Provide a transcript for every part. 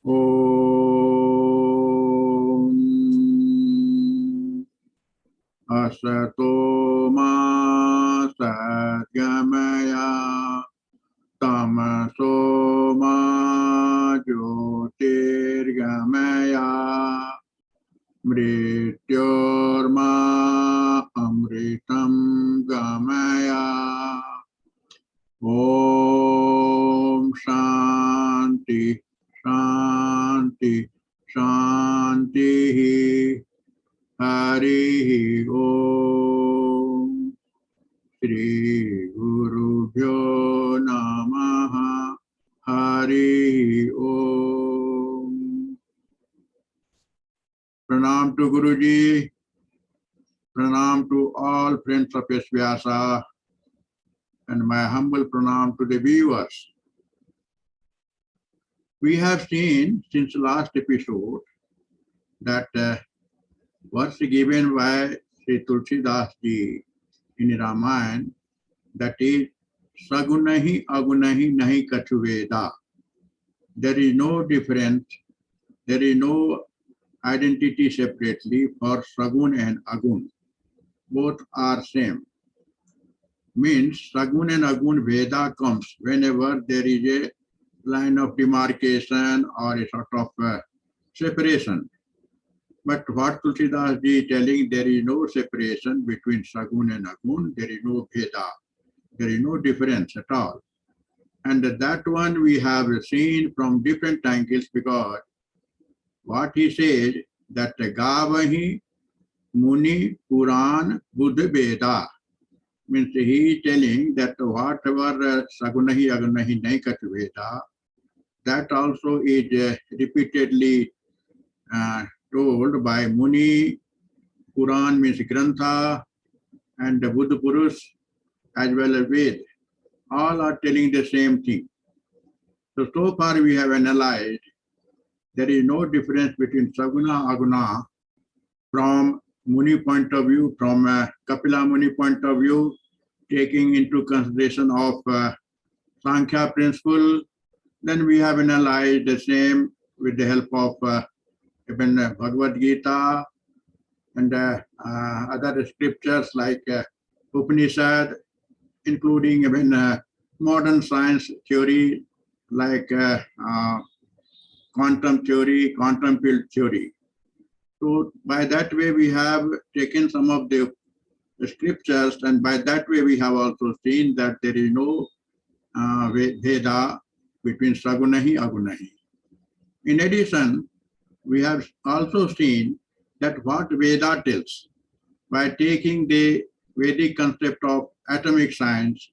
Om Asato Ma Sadgamaya Tamaso Ma Jyotirgamaya Mrityorma Amritam Gamaya Om Shanti Shanti Shanti Hari Om Shri Gurubhyo Namaha Hari Om. Pranam to Guruji, pranam to all friends of Vyasa, and my humble pranam to the viewers. We have seen since last episode that verse given by Sri Tulsi Das Ji in Ramayana, that is Sagunahi Agunahi Nahi Kachu Bheda. There is no difference, there is no identity separately for Sagun and Agun. Both are same. Means Sagun and Agun Veda comes whenever there is a line of demarcation or a sort of separation. But what Tulsi Das Ji is telling, there is no separation between Sagun and Agun, there is no Bheda, there is no difference at all. And that one we have seen from different angles, because what he says that Gavahi Muni Puran Buddha Veda, means he is telling that whatever Sagunahi Agunahi Nahi Kachu Veda, that also is repeatedly told by Muni. Puran means Grantha, and Buddha Purush as well as Ved. All are telling the same thing. So far we have analyzed, there is no difference between Saguna Aguna from Muni point of view, from Kapila Muni point of view, taking into consideration of Sankhya principle. Then we have analyzed the same with the help of even Bhagavad Gita and other scriptures like Upanishad, including even modern science theory like quantum theory, quantum field theory. So by that way we have taken some of the scriptures, and by that way we have also seen that there is no Veda between Sagunahi Agunahi. In addition, we have also seen that what Veda tells, by taking the Vedic concept of atomic science,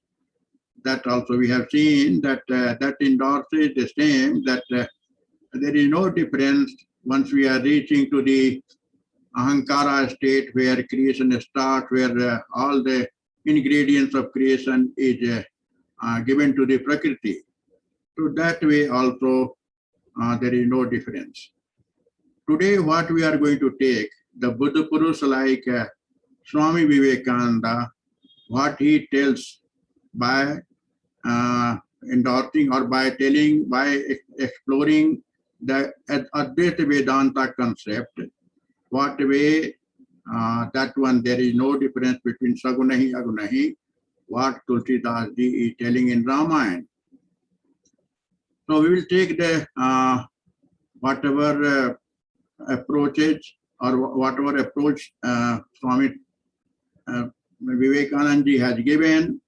that also we have seen that that endorses the same, that there is no difference once we are reaching to the Ahankara state where creation starts, where all the ingredients of creation is given to the Prakriti. So that way also there is no difference. Today what we are going to take, the Buddha Purush like Swami Vivekananda, what he tells by endorsing or by telling, by exploring the Advaita Vedanta concept, what way that one there is no difference between Sagunahi Agunahi, what Tulsi Das Ji is telling in Ramayana. So we will take the whatever approaches or whatever approach Swami Vivekananda Ji has given.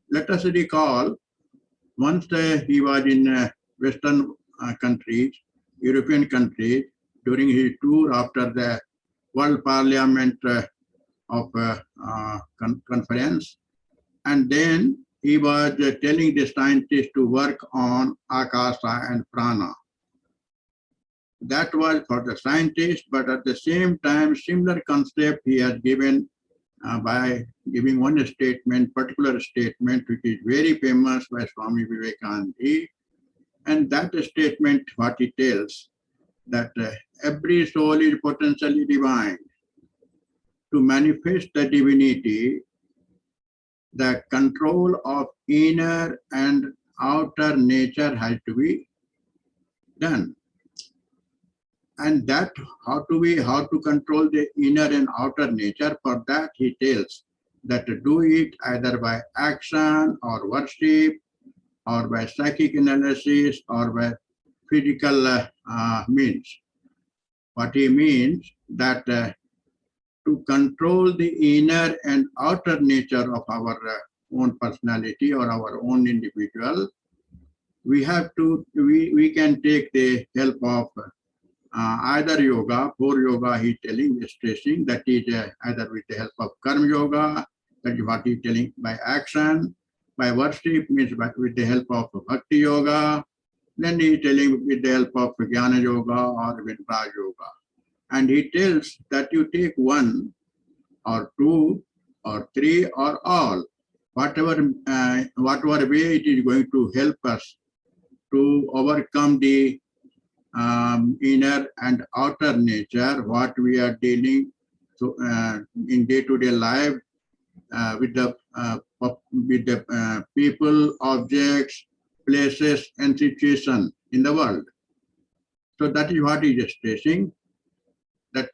Let us recall, once he was in Western countries, European countries, during his tour after the World Parliament of conference, and then he was telling the scientists to work on Akasa and Prana. That was for the scientists, but at the same time, similar concept he has given by giving one statement, particular statement, which is very famous by Swami Vivekananda Ji. And that statement, what he tells, that every soul is potentially divine. To manifest the divinity, the control of inner and outer nature has to be done. And that how to control the inner and outer nature. For that he tells that to do it either by action or worship or by psychic analysis or by physical means. What he means that to control the inner and outer nature of our own personality or our own individual, we we can take the help of either yoga, core yoga he telling, stressing, that is either with the help of karma yoga, that is what he telling, by action, by worship means with the help of bhakti yoga, then he telling with the help of jnana yoga or with raj yoga. And he tells that you take one or two or three or all, whatever way it is going to help us to overcome the inner and outer nature, what we are dealing to, in day-to-day life with the people, objects, places, and situation in the world. So that is what he is stressing, that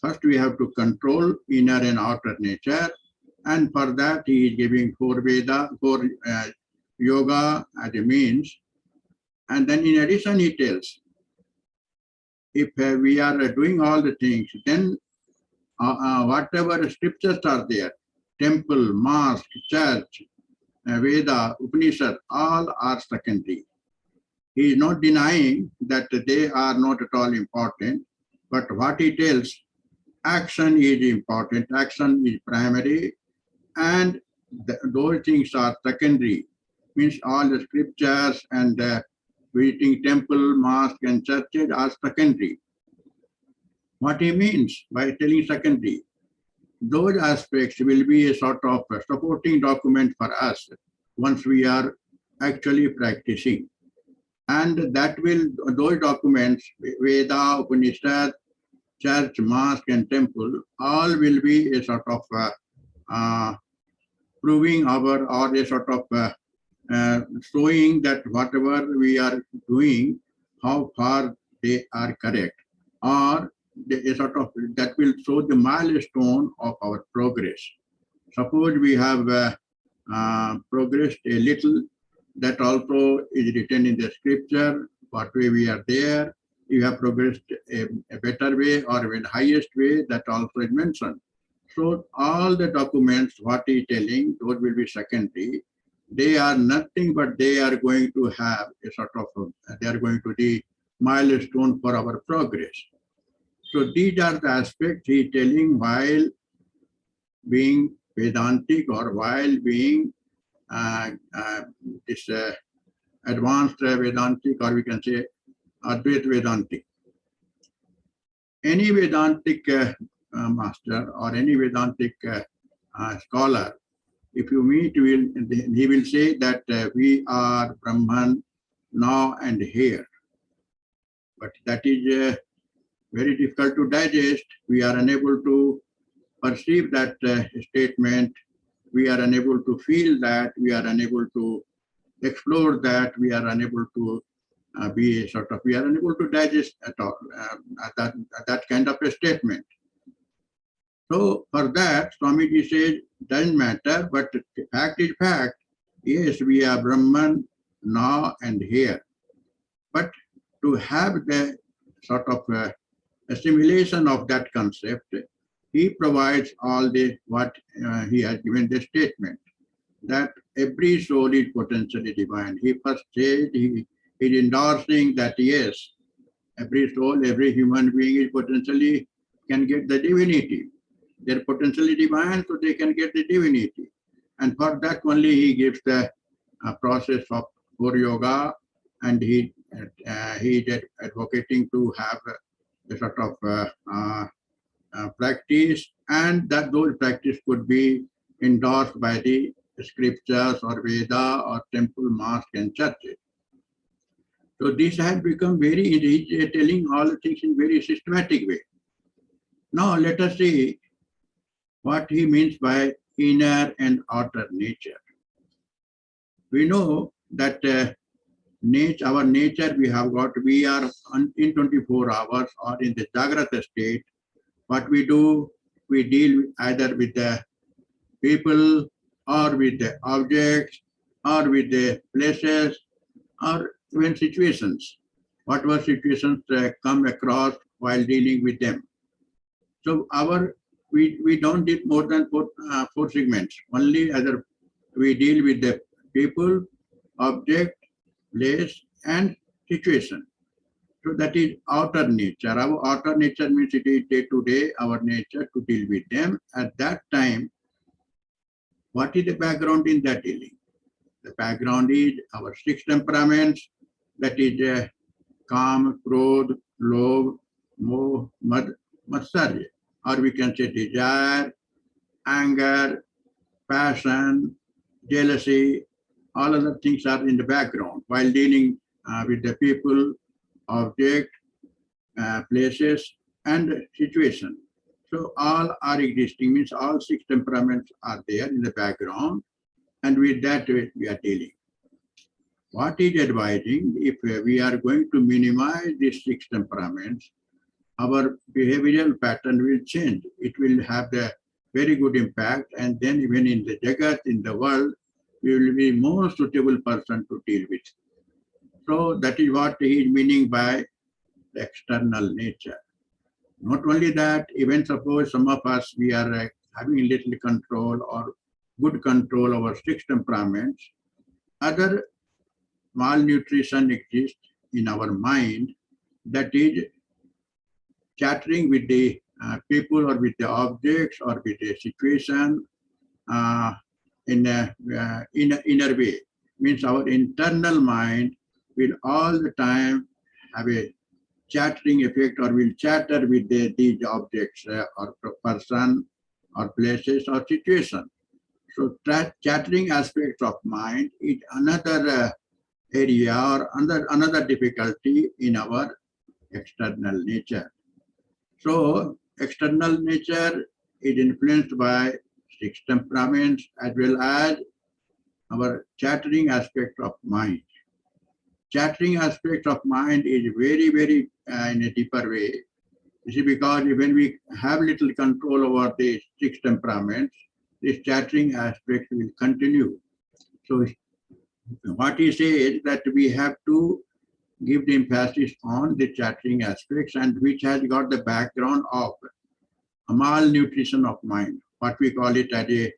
first we have to control inner and outer nature, and for that he is giving four Veda, four yoga as a means. And then in addition he tells, if we are doing all the things, then whatever scriptures are there, temple, mosque, church, Veda, Upanishad, all are secondary. He is not denying that they are not at all important, but what he tells, action is important, action is primary, and those things are secondary. Means all the scriptures and visiting temple, mosque, and churches are secondary. What he means by telling secondary, those aspects will be a sort of a supporting document for us once we are actually practicing. And that will, those documents, Veda, Upanishad, church, mosque, and temple, all will be a sort of proving our, or a sort of showing that whatever we are doing, how far they are correct, or a sort of that will show the milestone of our progress. Suppose we have progressed a little, that also is written in the scripture, what way we are there. You have progressed a better way or even highest way, that also is mentioned. So all the documents, what he is telling, those will be secondary. They are nothing but they are going to have a sort of, they are going to be milestone for our progress. So these are the aspects he is telling while being Vedantic or while being this advanced Vedantic, or we can say Advaita Vedantic. Any Vedantic master or any Vedantic scholar, if you meet, he will say that we are Brahman now and here. But that is very difficult to digest. We are unable to perceive that statement. We are unable to feel that. We are unable to explore that. We are unable to be sort of, we are unable to digest at all that kind of a statement. So for that, Swamiji says, doesn't matter, but fact is fact. Yes, we are Brahman now and here. But to have the sort of assimilation of that concept, he provides all the, what he has given the statement, that every soul is potentially divine. He first said, he is endorsing that yes, every soul, every human being is potentially can get the divinity. They're potentially divine, so they can get the divinity. And for that only he gives the process of core yoga, and he is advocating to have a sort of practice, and that those practice could be endorsed by the scriptures or Veda or temple, mosque, and churches. So this has become very, he's telling all the things in very systematic way. Now let us see what he means by inner and outer nature. We know that our nature we have got, we are in 24 hours or in the Jagrata state. What we do, we deal either with the people or with the objects or with the places or even situations. Whatever situations come across while dealing with them. So we don't deal more than four segments. Only either we deal with the people, object, place, and situation. So that is outer nature. Our outer nature means it is day to day, our nature to deal with them. At that time, what is the background in that dealing? The background is our six temperaments, that is Kam, Krodh, Lobh, Moh, Mad, Matsarya. Or we can say desire, anger, passion, jealousy, all other things are in the background while dealing with the people, object, places, and situation. So all are existing, means all six temperaments are there in the background, and with that we are dealing. What is advising, if we are going to minimize these six temperaments, our behavioral pattern will change. It will have the very good impact, and then even in the Jagat, in the world, we will be more suitable person to deal with. So that is what he is meaning by the external nature. Not only that, even suppose some of us, we are having little control or good control over six temperaments, other malnutrition exists in our mind, that is chattering with the people or with the objects or with the situation in an inner way. Means our internal mind will all the time have a chattering effect or will chatter with these objects or person or places or situation. So chattering aspects of mind is another area or another difficulty in our external nature. So external nature is influenced by six temperaments as well as our chattering aspect of mind. Chattering aspect of mind is very, very in a deeper way. You see, because when we have little control over the six temperaments, this chattering aspect will continue. So what he says that we have to give the emphasis on the chattering aspects, and which has got the background of a malnutrition of mind. What we call it as a,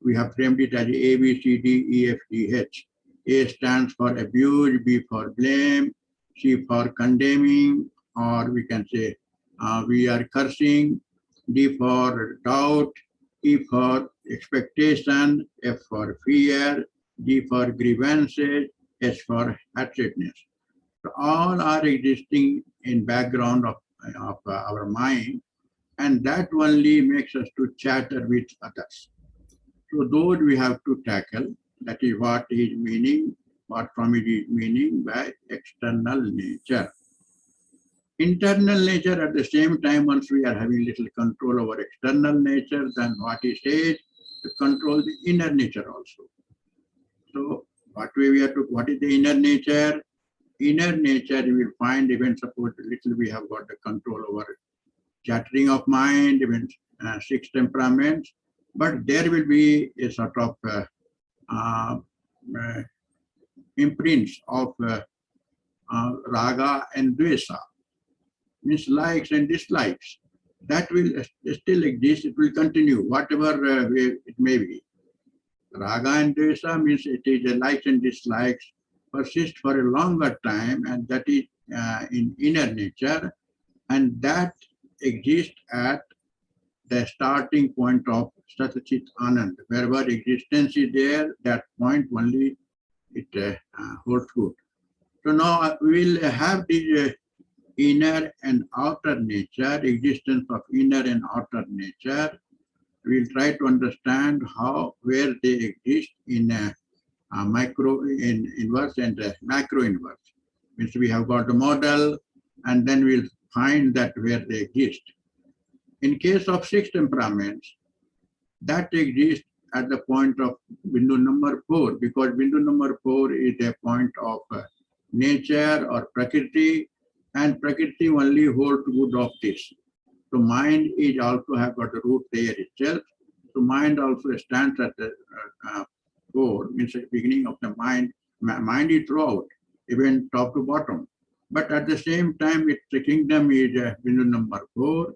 we have framed it as A, B, C, D, E, F, G, H. A stands for abuse, B for blame, C for condemning, or we can say we are cursing, D for doubt, E for expectation, F for fear, G for grievances, S for hatredness. So all are existing in background of our mind, and that only makes us to chatter with others. So those we have to tackle. That is what is meaning, what Swami is meaning by external nature. Internal nature, at the same time, once we are having little control over external nature, then what he says, to control the inner nature also. So what is the inner nature? Inner nature, you will find, even suppose little we have got the control over chattering of mind, even six temperaments, but there will be a sort of imprints of raga and dvesa, means likes and dislikes. That will still exist, it will continue, whatever way it may be. Raga and dvesa means it is a likes and dislikes persist for a longer time, and that is in inner nature, and that exists at the starting point of Satchit Anand. Wherever existence is there, that point only it holds good. So now we will have this inner and outer nature, existence of inner and outer nature. We will try to understand where they exist in micro inverse and macro inverse. Means we have got a model, and then we'll find that where they exist. In case of six temperaments, that exists at the point of Bindu number 4, because Bindu number 4 is a point of nature or Prakriti, and Prakriti only holds good of this. So mind is also have got the root there itself. So mind also stands at the core, means at the beginning of the mind. Mind is throughout, even top to bottom. But at the same time, its the kingdom is Bindu number 4.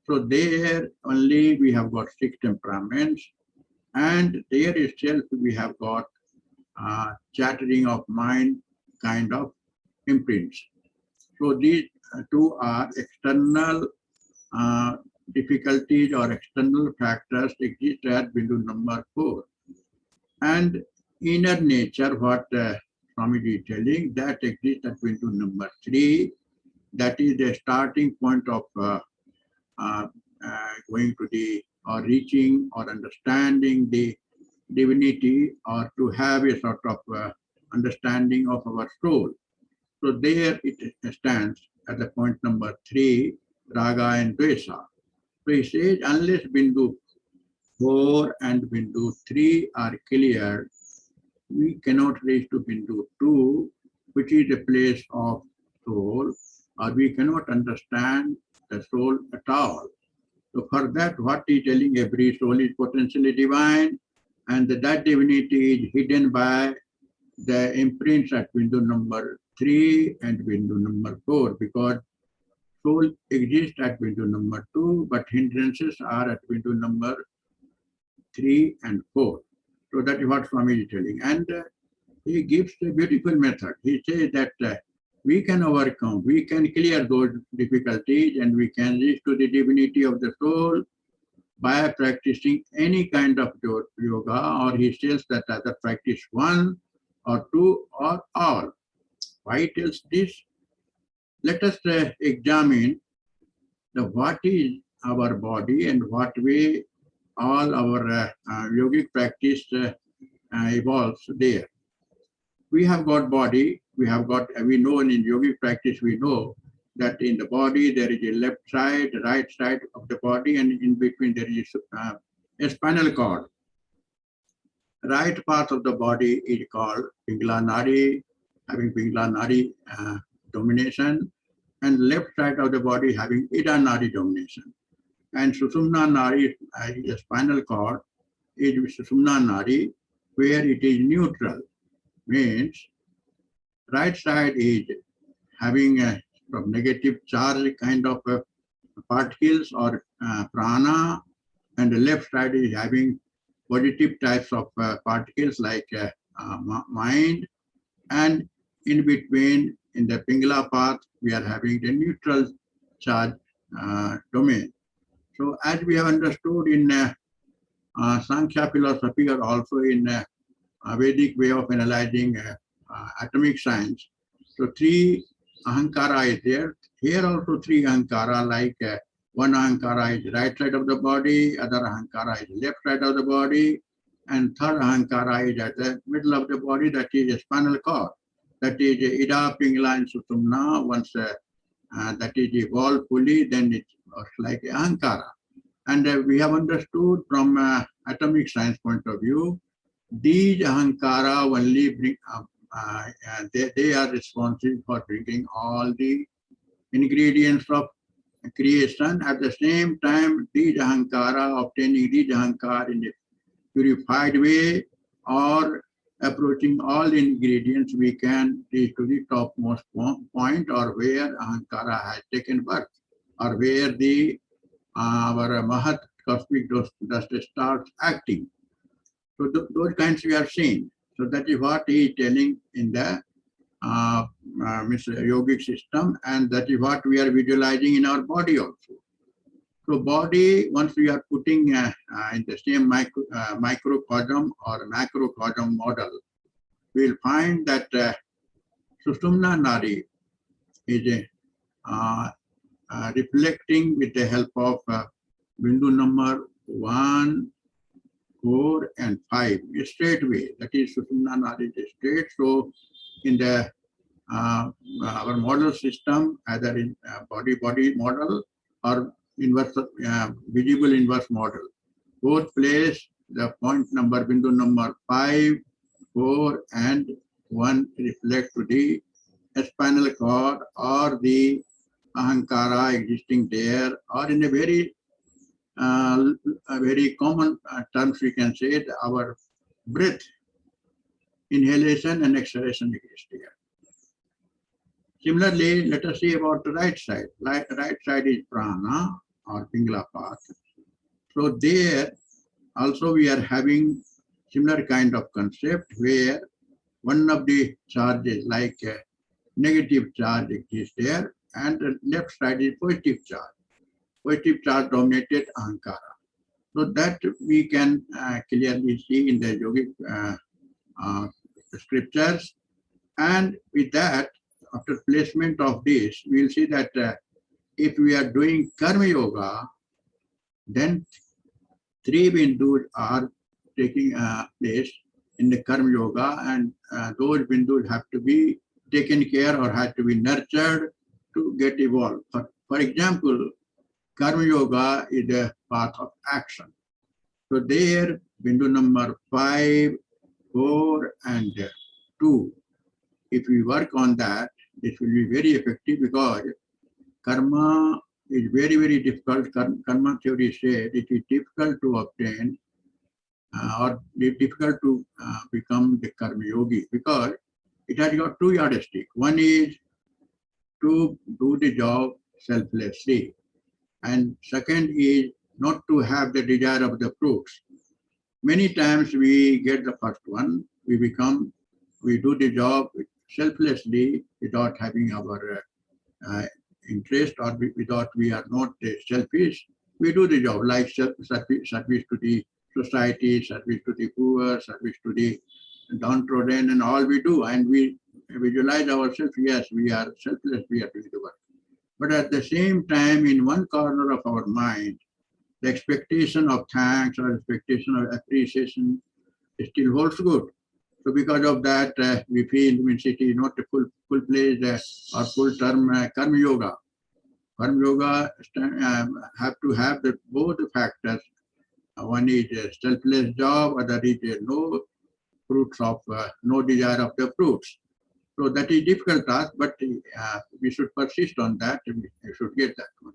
So there only we have got 6 temperaments, and there itself we have got chattering of mind kind of imprints. So these two are external difficulties or external factors exist at Bindu number 4. And inner nature, what Swamiji is telling, that exists at Bindu number 3. That is the starting point of going to the or reaching or understanding the divinity, or to have a sort of understanding of our soul. So there it stands at the point number 3, Raga and Dvesa. So he says, unless Bindu 4 and Bindu 3 are cleared, we cannot reach to Bindu 2, which is the place of soul, or we cannot understand the soul at all. So for that, what he is telling, every soul is potentially divine, and that divinity is hidden by the imprints at Bindu number 3 and Bindu number 4, because soul exists at Bindu number 2, but hindrances are at Bindu number 3 and 4. So that is what Swami is telling. And he gives a beautiful method. He says that we can overcome, we can clear those difficulties, and we can reach to the divinity of the soul by practicing any kind of yoga, or he says that either practice 1 or 2 or all. Why he tells this? Let us examine what is our body and what way all our yogic practice evolves there. We have got body, we know in yogic practice, we know that in the body there is a left side, right side of the body, and in between there is a spinal cord. Right part of the body is called Pingala Nadi, having Pingala Nadi domination, and left side of the body having Ida Nadi domination. And Susumna Nadi, the spinal cord, is Susumna Nadi, where it is neutral. Means right side is having a negative charge kind of particles or prana, and the left side is having positive types of particles like mind, and in between in the Pingala path we are having the neutral charge domain. So as we have understood in Sankhya philosophy, or also in Vedic way of analyzing atomic science, so 3 ahankara is there. Here also 3 ahankara, like one ahankara is right side of the body, other ahankara is left side of the body, and third ahankara is at the middle of the body, that is a spinal cord. That is Ida, Pingala, and Susumna. Once that is evolved fully, then it's like ahankara. And we have understood from atomic science point of view, these ahankara only bring they are responsible for bringing all the ingredients of creation. At the same time, these ahankara, obtaining these ahankara in a purified way or approaching all the ingredients, we can reach to the topmost point, or where ahankara has taken birth, or where the our Mahat cosmic dust starts acting. So those kinds we are seeing. So that is what he is telling in the yogic system, and that is what we are visualizing in our body also. So body, once we are putting in the same microcosm or macrocosm model, we will find that Susumna Nadi is reflecting with the help of Bindu number 1, 4, and 5, a straight way. That is Susumna Nadi is straight. So in the our model system, either in body model or inverse visible inverse model, both place the point number, bindu number 5, 4, and 1 reflect to the spinal cord or the ahankara existing there, or in a very common terms we can say that our breath, inhalation and exhalation exists here. Similarly, let us see about the right side. Right side is prana or pingala path. So there also we are having similar kind of concept where one of the charges like a negative charge exists there, and the left side is positive charge. Positive charge dominated ahankara. So that we can clearly see in the yogic scriptures. And with that, after placement of this, we will see that if we are doing karma yoga, then 3 bindus are taking place in the karma yoga, and those bindus have to be taken care or have to be nurtured to get evolved. For example, karma yoga is a path of action. So there, bindu number 5, 4, and 2. If we work on that, this will be very effective because karma is very, very difficult. Karma theory says it is difficult to obtain or difficult to become the karma yogi because it has got 2 yardsticks. One is to do the job selflessly, and second is not to have the desire of the fruits. Many times we get the first one, we do the job selflessly without having our interest or without we are not selfish. We do the job like service to the society, service to the poor, service to the downtrodden, and all we do. And we visualize ourselves, yes, we are selfless, we are doing the work. But at the same time, in one corner of our mind, the expectation of thanks or expectation of appreciation still holds good. So because of that, we feel it is not a full-fledged or full-term karma yoga. Karma yoga have to have both factors. One is a selfless job, other is no fruits of, no desire of the fruits. So that is difficult task, but we should persist on that. We should get that one.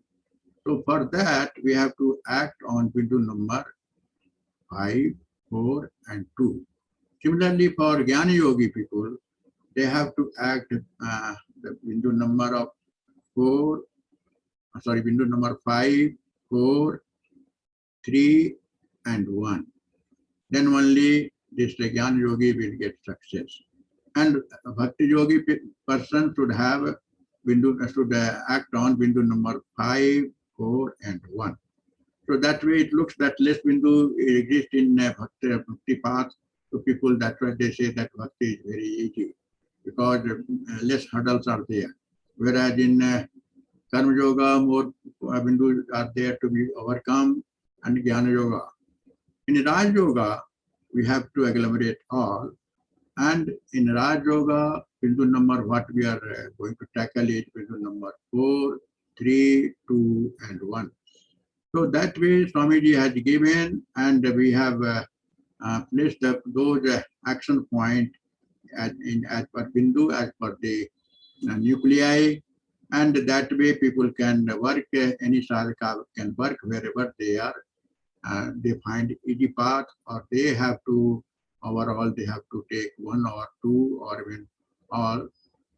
So for that, we have to act on bindu number 5, 4, and 2. Similarly, for Jnana Yogi people, they have to act the bindu number of bindu number 5, 4, 3, and 1. Then only this Jnana Yogi will get success. And a Bhakti Yogi person should have should act on bindu number 5, 4, and 1. So that way it looks that less bindu exists in Bhakti path to people. That's why they say that Bhakti is very easy because less hurdles are there. Whereas in Karma Yoga, more bindus are there to be overcome, and Jnana Yoga. In Raj Yoga, we have to agglomerate all. And in Raj Yoga, bindu number what we are going to tackle is bindu number 4, 3, 2, and 1. So that way Swamiji has given, and we have placed those action points as per bindu, as per the nuclei, and that way people can work, any sadhaka can work wherever they are. They find easy path, or they have to, overall they have to take 1 or 2 or even all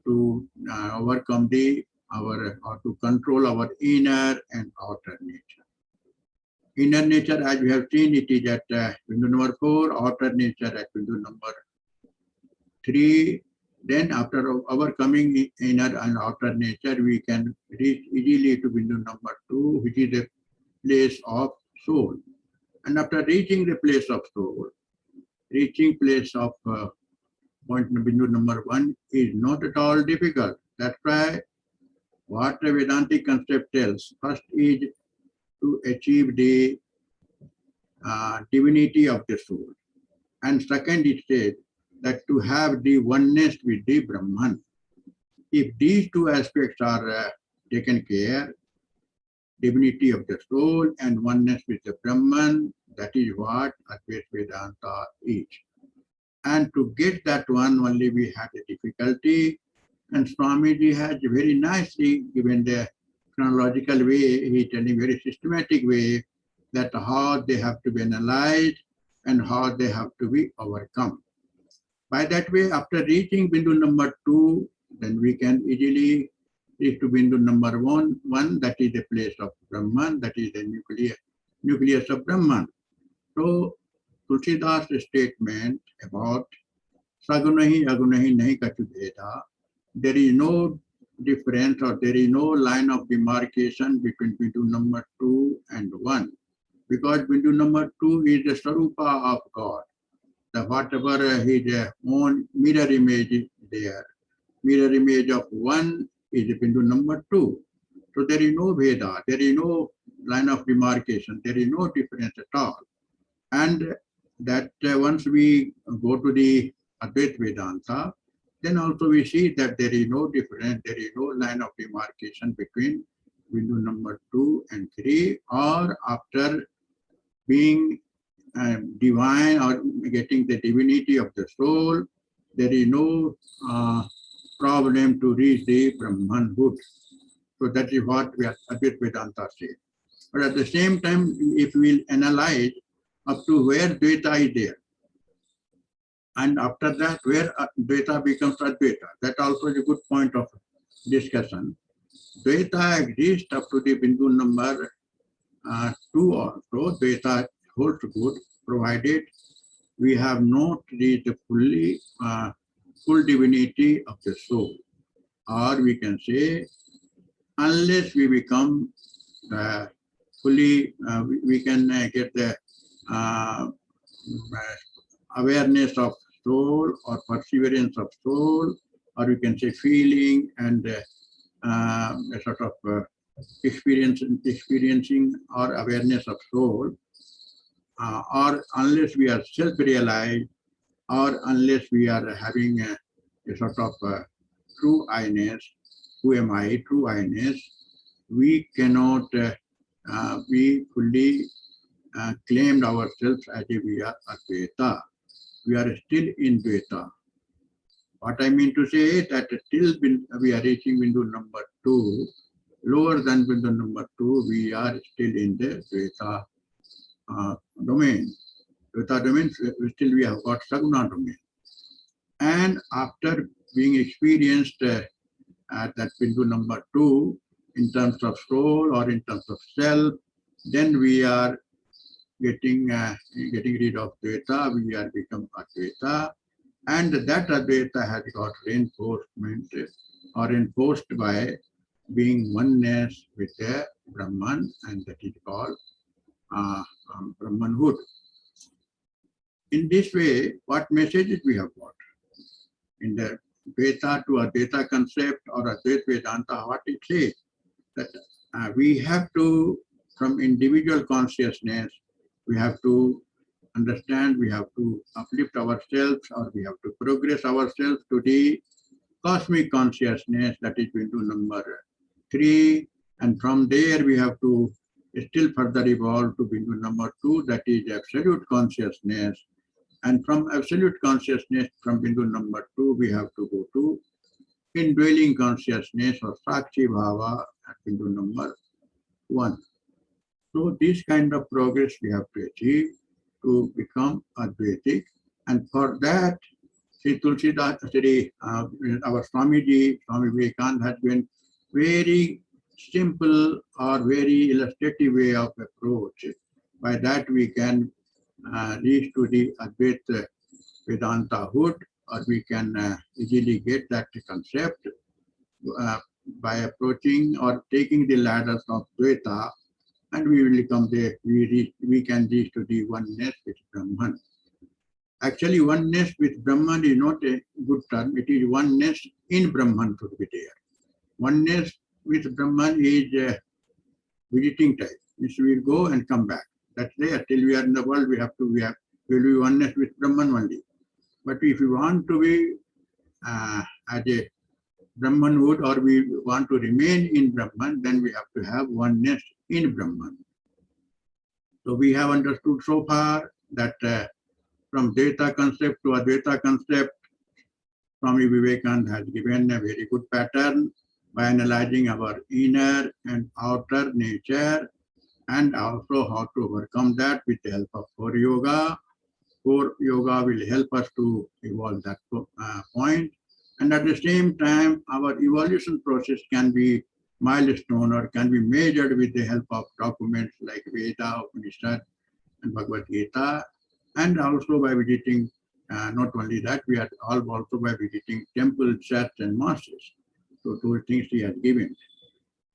to overcome or to control our inner and outer nature. Inner nature, as we have seen, it is at bindu number 4, outer nature at bindu number 3. Then after overcoming inner and outer nature, we can reach easily to bindu number 2, which is the place of soul. And after reaching the place of soul, reaching place of point bindu number 1 is not at all difficult. That's why what the Vedantic concept tells, first is to achieve the divinity of the soul. And second, it says that to have the oneness with the Brahman. If these 2 aspects are taken care, divinity of the soul and oneness with the Brahman. That is what Advaita Vedanta is. And to get that one only we had a difficulty. And Swamiji has very nicely given the chronological way, he telling very systematic way that how they have to be analyzed and how they have to be overcome. By that way, after reaching Bindu number 2, then we can easily reach to Bindu number 1, that is the place of Brahman, that is the nucleus of Brahman. So, Tulsi Das' statement about Sagunahi Agunahi Nahi Kachu Bheda, there is no difference or there is no line of demarcation between Bindu number 2 and 1, because Bindu number 2 is the Sarupa of God. The whatever his own mirror image is there. Mirror image of 1 is Bindu number 2. So there is no Bheda, there is no line of demarcation, there is no difference at all. And that once we go to the Advaita Vedanta, then also we see that there is no difference, there is no line of demarcation between Bindu number 2 and 3, or after being divine or getting the divinity of the soul, there is no problem to reach the Brahmanhood. So that is what we are Advaita Vedanta says. But at the same time, if we will analyze up to where Dvaita is there, and after that where Dvaita becomes Advaita, that also is a good point of discussion. Dvaita exists up to the Bindu number 2 also. Dvaita holds good, provided we have not reached the full divinity of the soul. Or we can say, unless we become fully, we can get the awareness of soul or perseverance of soul, or we can say feeling and a sort of experiencing or awareness of soul, or unless we are self-realized, or unless we are having a sort of true I-ness, who am I, true I-ness, we cannot be fully claimed ourselves as if we are Advaita. We are still in Dvaita. What I mean to say is that till we are reaching Bindu number 2, lower than Bindu number 2, we are still in the Dvaita domain. Dvaita domain, still we have got Saguna domain. And after being experienced at that Bindu number 2, in terms of soul or in terms of self, then we are getting rid of Dvaita, we are become Advaita, and that Advaita has got reinforcement or enforced by being oneness with the Brahman, and that is called Brahmanhood. In this way, what messages we have got? In the Dvaita to Advaita concept or Advaita Vedanta, what it says? That we have to, from individual consciousness, we have to understand, we have to uplift ourselves, or we have to progress ourselves to the cosmic consciousness, that is Bindu number 3, and from there we have to still further evolve to Bindu number 2, that is absolute consciousness, and from absolute consciousness, from Bindu number 2, we have to go to indwelling consciousness or Sakshi Bhava at Bindu number 1. So this kind of progress we have to achieve to become Advaitic, and for that, Sri Tulsi Das Ji, our Swamiji, Swami Vivekananda has been very simple or very illustrative way of approach. By that we can reach to the Advaita Vedanta-hood, or we can easily get that concept by approaching or taking the ladders of Dvaita, and we will come there, we can reach to the oneness with Brahman. Actually, oneness with Brahman is not a good term, it is oneness in Brahman should be there. Oneness with Brahman is visiting type, means we will go and come back. That's there. Till we are in the world, we will be oneness with Brahman only. But if you want to be as a Brahmanhood, or we want to remain in Brahman, then we have to have oneness in Brahman. So we have understood so far that from Dvaita concept to Advaita concept, Swami Vivekananda has given a very good pattern by analyzing our inner and outer nature, and also how to overcome that with the help of core yoga. Core yoga will help us to evolve that point. And at the same time, our evolution process can be milestone or can be measured with the help of documents like Veda, Upanishad, and Bhagavad Gita, and also by visiting, not only that, we are all also by visiting temples, churches, and mosques. So those things he has given.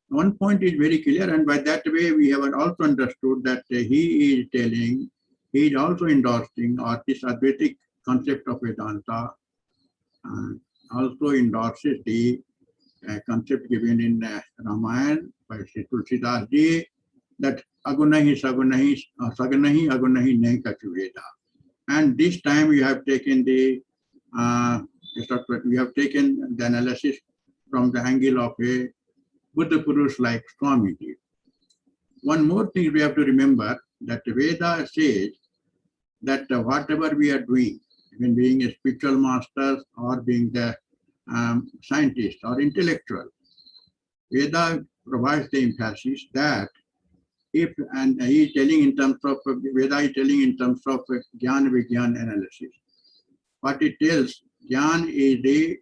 One point is very clear, and by that way we have also understood that he is telling, he is also endorsing, or this Advaitic concept of Vedanta also endorses the concept given in Ramayana by Sri Tulsi Das Ji, that Agunahi Sagunahi Agunahi Nahi Kachu Bheda. And this time we have taken the analysis from the angle of a Buddha Purush like Swami Ji. One more thing we have to remember, that Veda says that whatever we are doing, even being a spiritual master or being the scientist or intellectual, Veda provides the emphasis that if, and he is telling in terms of, Veda is telling in terms of Jnana Vigyan analysis. What it tells, Jnana is the,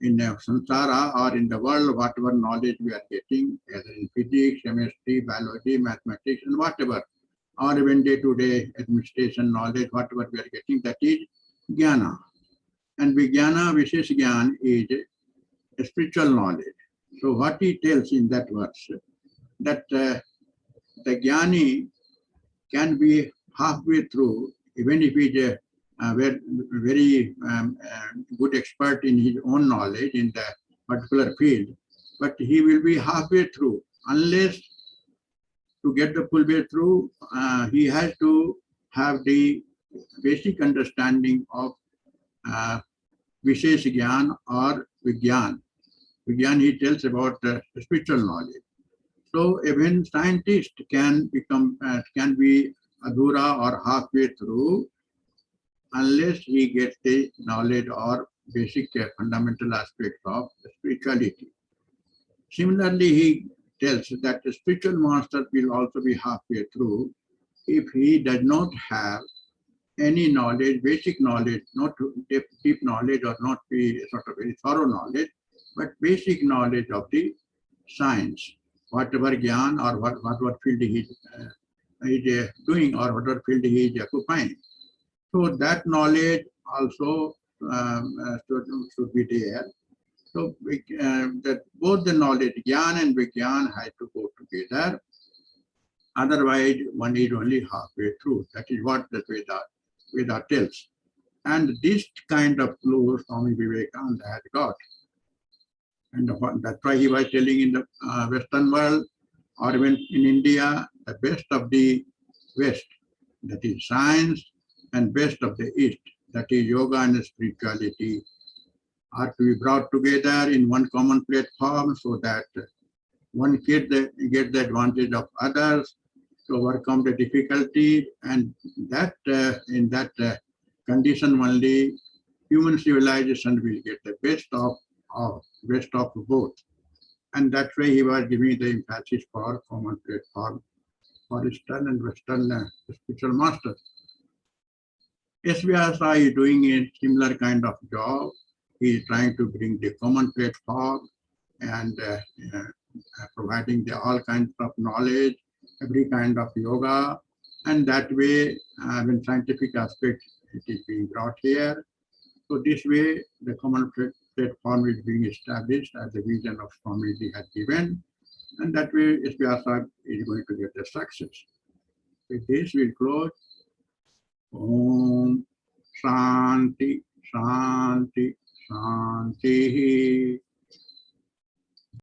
in the samsara or in the world, whatever knowledge we are getting, either in physics, chemistry, biology, mathematics, and whatever, or even day-to-day administration knowledge, whatever we are getting, that is Jnana. And Vijnana, Vishesh Jnana, is a spiritual knowledge. So what he tells in that verse, that the Jnani can be halfway through, even if he is a very good expert in his own knowledge in the particular field, but he will be halfway through. Unless to get the full way through, he has to have the basic understanding of Vishesh Jnana or Vigyan. Vigyan, he tells about spiritual knowledge. So even scientist can become, can be adhura or halfway through unless he gets the knowledge or basic fundamental aspects of spirituality. Similarly, he tells that the spiritual master will also be halfway through if he does not have any knowledge, basic knowledge, not deep knowledge or not be sort of very thorough knowledge, but basic knowledge of the science, whatever Gyan or whatever field he is doing or whatever field he is occupying. So that knowledge also should be there. So that both the knowledge, Gyan and Vigyan, have to go together. Otherwise, one is only halfway through. That is what the Veda tells. And this kind of clue Swami Vivekananda had got. And that's why he was telling in the Western world, or even in India, the best of the West, that is science, and best of the East, that is yoga and spirituality, are to be brought together in one common platform so that one gets the advantage of others to overcome the difficulty, and that in that condition only human civilization will get the best of both. And that way he was giving the emphasis for common platform for Eastern and Western spiritual masters. SVSI is doing a similar kind of job. He is trying to bring the common platform and providing the all kinds of knowledge, every kind of yoga, and that way, when scientific aspect, it is being brought here. So this way, the common platform is being established as the vision of Swami Ji has given, and that way, SVSI is going to get the success. With this, we'll close. Om Shanti, Shanti, Shanti.